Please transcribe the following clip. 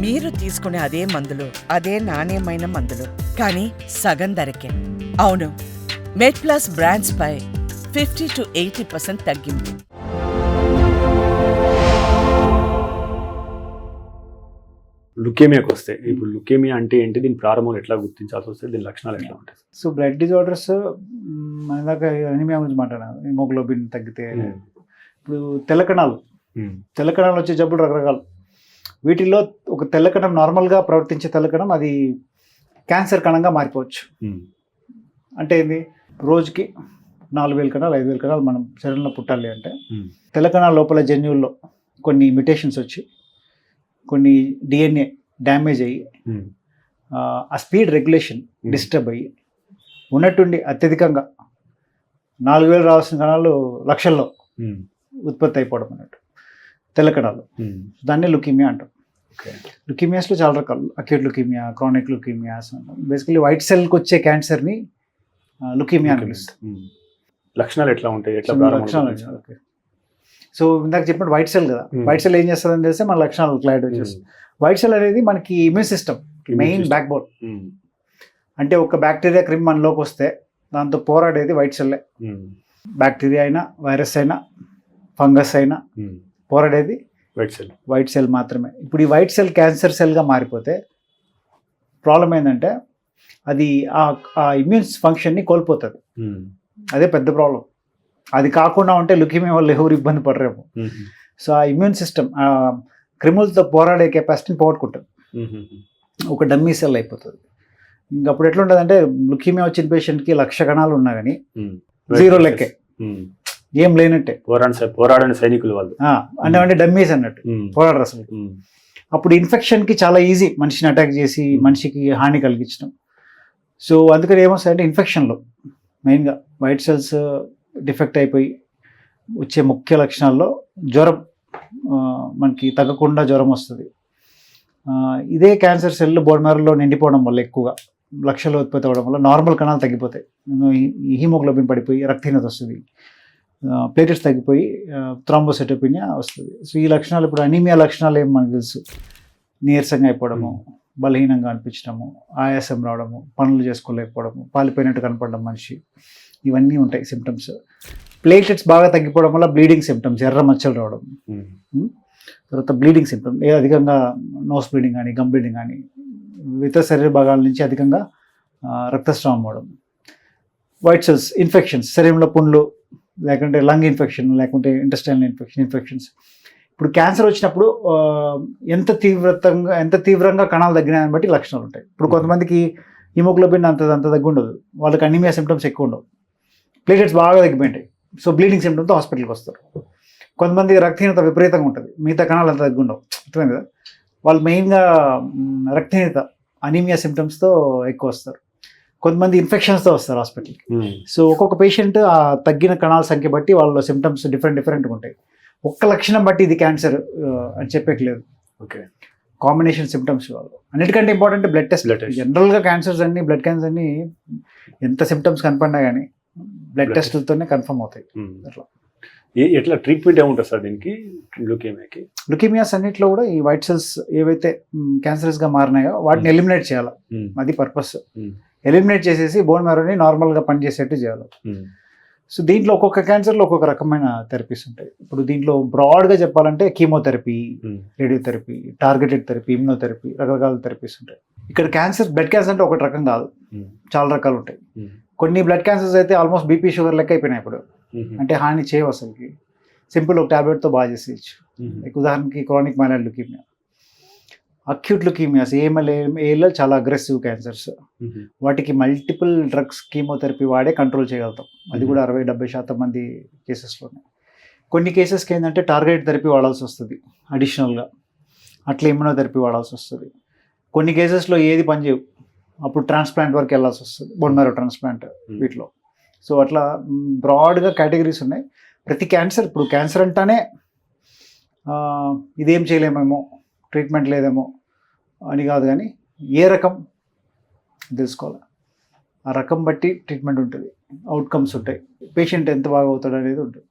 మీరు తీసుకునే అదే మందులు, అదే నాణ్యమైన మందులు, కానీ సగం ధరకే. అవును, మెడ్ప్లస్ బ్రాండ్స్ పై 50 to 80% తగ్గింపు. లుకేమియాకి వస్తే, ఇప్పుడు లుకేమియా అంటే ఏంటి, దీని ప్రారంభం ఎట్లా గుర్తించాల్సి వస్తే, దీని లక్షణాలు ఎట్లా ఉంటాయి? సో బ్లడ్ డిజార్డర్స్, మన దాకా ఎనిమియా గురించి మాట్లాడాను, హిమోగ్లోబిన్ తగ్గితే. ఇప్పుడు తెల్లకణాలు వచ్చే జబ్బులు రకరకాలు. వీటిల్లో ఒక తెల్లకణం నార్మల్గా ప్రవర్తించే తెల్లకణం అది క్యాన్సర్ కణంగా మారిపోవచ్చు. అంటే ఏంది, రోజుకి 4,000 కణాలు 5,000 కణాలు మనం శరీరంలో పుట్టాలి అంటే తెల్లకణాల లోపల జన్యువుల్లో కొన్ని మ్యుటేషన్స్ వచ్చి కొన్ని డిఎన్ఏ డ్యామేజ్ అయ్యి ఆ స్పీడ్ రెగ్యులేషన్ డిస్టర్బ్ అయ్యి ఉన్నట్టుండి అత్యధికంగా 4,000 రావాల్సిన కణాలు లక్షల్లో ఉత్పత్తి అయిపోవడం అన్నట్టు తెల్లకణాలు. దాన్ని లుకీమియా అంటాం. లుకీమియాస్లో చాలా రకాలు, అక్యూట్ లుకీమియా, క్రానిక్ లుకీమియాస్ అంటాం. బేసికలీ వైట్ సెల్కి వచ్చే క్యాన్సర్ని లుకీమియా అని పిలుస్తాం. లక్షణాలు ఎట్లా ఉంటాయి, ఎట్లా లక్షణాలు? ఓకే, సో ఇందాక చెప్పినట్టు వైట్ సెల్ కదా, వైట్ సెల్ ఏం చేస్తుందని తెలిస్తే మన లక్షణాలు క్లారిటీ వచ్చేస్తుంది. వైట్ సెల్ అనేది మనకి immune system main back bone. అంటే ఒక బ్యాక్టీరియా క్రిమ్ మనలోకి వస్తే దాంతో పోరాడేది వైట్ సెల్లే. బ్యాక్టీరియా అయినా, వైరస్ అయినా, ఫంగస్ అయినా పోరాడేది వైట్ సెల్ మాత్రమే. ఇప్పుడు ఈ వైట్ సెల్ క్యాన్సర్ సెల్గా మారిపోతే ప్రాబ్లం ఏంటంటే అది ఆ ఇమ్యూన్ ఫంక్షన్ని కోల్పోతుంది. అదే పెద్ద ప్రాబ్లం. అది కాకుండా ఉంటే లుకీమియా వల్ల ఎవరు ఇబ్బంది పడరేమో. సో ఆ ఇమ్యూన్ సిస్టమ్ క్రిములతో పోరాడే కెపాసిటీని పోగొట్టుకుంటుంది, ఒక డమ్మీ సెల్ అయిపోతుంది. ఇంకప్పుడు ఎట్లుంటుంది అంటే లుకీమియా వచ్చిన పేషెంట్కి 1,00,000 కణాలు ఉన్నా కానీ 0 లెక్కే, ఏం లేనట్టే. పోరాడని సైనికులు వాళ్ళు అంటే డమ్మీస్ అన్నట్టు, పోరాడరు అసలు. అప్పుడు ఇన్ఫెక్షన్కి చాలా ఈజీ మనిషిని అటాక్ చేసి మనిషికి హాని కలిగించడం. సో అందుకని ఏమొస్తాయంటే ఇన్ఫెక్షన్లో మెయిన్గా వైట్ సెల్స్ డిఫెక్ట్ అయిపోయి వచ్చే ముఖ్య లక్షణాల్లో జ్వరం, మనకి తగ్గకుండా జ్వరం వస్తుంది. ఇదే క్యాన్సర్ సెల్ బోన్ మ్యారోలో నిండిపోవడం వల్ల ఎక్కువగా లక్షల్లో ఉత్పత్తి అవ్వడం వల్ల నార్మల్ కణాలు తగ్గిపోతాయి, హీమోగ్లోబిన్ పడిపోయి రక్తహీనత వస్తుంది, ప్లేటెట్స్ తగ్గిపోయి థ్రాంబోసైటోపెనియా వస్తుంది. సో ఈ లక్షణాలు, ఇప్పుడు అనీమియా లక్షణాలు ఏమి మనకు తెలుసు, నీరసంగా అయిపోవడము, బలహీనంగా అనిపించడము, ఆయాసం రావడము, పనులు చేసుకోలేకపోవడము, పాలిపోయినట్టు కనపడడం మనిషి, ఇవన్నీ ఉంటాయి సిమ్టమ్స్. ప్లేటెట్స్ బాగా తగ్గిపోవడం వల్ల బ్లీడింగ్ సిమ్టమ్స్, ఎర్ర మచ్చలు రావడం, తర్వాత బ్లీడింగ్ సిమ్టమ్ అధికంగా నోస్ బ్లీడింగ్ కానీ, గమ్ బ్లీడింగ్ కానీ, ఇతర శరీర భాగాల నుంచి అధికంగా రక్తస్రావం అవ్వడం, వైట్ సెల్స్ ఇన్ఫెక్షన్స్, శరీరంలో పుండ్లు, లేకుంటే లంగ్ ఇన్ఫెక్షన్, లేకుంటే ఇంటెస్టైనల్ ఇన్ఫెక్షన్స్. ఇప్పుడు క్యాన్సర్ వచ్చినప్పుడు ఎంత తీవ్రంగా కణాలు తగ్గినాయని బట్టి లక్షణాలు ఉంటాయి. ఇప్పుడు కొంతమందికి హిమోగ్లోబిన్ అంత తగ్గి ఉండదు, వాళ్ళకి అనీమియా సిమ్టమ్స్ ఎక్కువ ఉండవు, ప్లేటెట్స్ బాగా తగ్గిపోయింటాయి, సో బ్లీడింగ్ సిమ్టమ్స్తో హాస్పిటల్కి వస్తారు. కొంతమందికి రక్తహీనత విపరీతంగా ఉంటుంది, మిగతా కణాలు అంత తగ్గి ఉండవు, అర్థమైంది కదా. వాళ్ళు మెయిన్గా రక్తహీనత, అనీమియా సిమ్టమ్స్తో ఎక్కువ వస్తారు. కొంతమంది ఇన్ఫెక్షన్స్తో వస్తారు హాస్పిటల్కి. సో ఒక్కొక్క పేషెంట్ ఆ తగ్గిన కణాల సంఖ్య బట్టి వాళ్ళ సిమ్టమ్స్ డిఫరెంట్గా ఉంటాయి. ఒక్క లక్షణం బట్టి ఇది క్యాన్సర్ అని చెప్పేయలేదు. ఓకే, కాంబినేషన్ సిమ్టమ్స్ వాళ్ళు. అన్నిటికంటే ఇంపార్టెంట్ బ్లడ్ టెస్ట్. జనరల్గా క్యాన్సర్స్ అన్ని, బ్లడ్ క్యాన్సర్ అన్ని ఎంత సిమ్టమ్స్ కనపడినా కానీ బ్లడ్ టెస్ట్లతోనే కన్ఫర్మ్ అవుతాయి. అట్లా ఎట్లా ట్రీట్మెంట్ ఏముంటుంది సార్ దీనికి, లుకేమియాకి? లుకేమియాస్ అన్నింటిలో కూడా ఈ వైట్ సెల్స్ ఏవైతే క్యాన్సరస్గా మారినాయో వాటిని ఎలిమినేట్ చేయాలి, అది పర్పస్. ఎలిమినేట్ చేసేసి బోన్ మ్యారోని నార్మల్గా పనిచేసేట్టు చేయాలి. సో దీంట్లో ఒక్కొక్క క్యాన్సర్లో ఒక్కొక్క రకమైన థెరపీస్ ఉంటాయి. ఇప్పుడు దీంట్లో బ్రాడ్గా చెప్పాలంటే chemotherapy, radiotherapy, targeted therapy, immunotherapy, రకరకాల థెరపీస్ ఉంటాయి. ఇక్కడ క్యాన్సర్, బ్లడ్ క్యాన్సర్ అంటే ఒకటి రకం కాదు, చాలా రకాలు ఉంటాయి. కొన్ని బ్లడ్ క్యాన్సర్స్ అయితే ఆల్మోస్ట్ బీపీ, షుగర్ లెక్క అయిపోయినాయి ఇప్పుడు, అంటే హాని చేయవు అసలుకి, సింపుల్ ఒక ట్యాబ్లెట్తో బాగా చేసేయచ్చు. ఉదాహరణకి chronic myeloid leukaemia, acute leukaemias, ALL చాలా అగ్రెసివ్ క్యాన్సర్స్, వాటికి మల్టిపుల్ డ్రగ్స్, కీమోథెరపీ వాడే కంట్రోల్ చేయగలుగుతాం. అది కూడా 60-70% మంది కేసెస్లోనే. కొన్ని కేసెస్కి ఏంటంటే టార్గెటెడ్ థెరపీ వాడాల్సి వస్తుంది అడిషనల్గా, అట్లా ఇమ్యునోథెరపీ వాడాల్సి వస్తుంది. కొన్ని కేసెస్లో ఏది పనిచేయవు, అప్పుడు ట్రాన్స్ప్లాంట్ వరకు వెళ్ళాల్సి వస్తుంది, బోన్ మ్యారో ట్రాన్స్ప్లాంట్ వీటిలో. సో అట్లా బ్రాడ్గా కేటగిరీస్ ఉన్నాయి. ప్రతి క్యాన్సర్, ఇప్పుడు క్యాన్సర్ అంటానే ఇదేం చేయలేమేమో, ట్రీట్మెంట్ లేదేమో అని కాదు, కానీ ఏ రకం తెలుసుకోవాలి, ఆ రకం బట్టి ట్రీట్మెంట్ ఉంటుంది, అవుట్కమ్స్ ఉంటాయి, పేషెంట్ ఎంత బాగా అవుతాడు అనేది ఉంటుంది.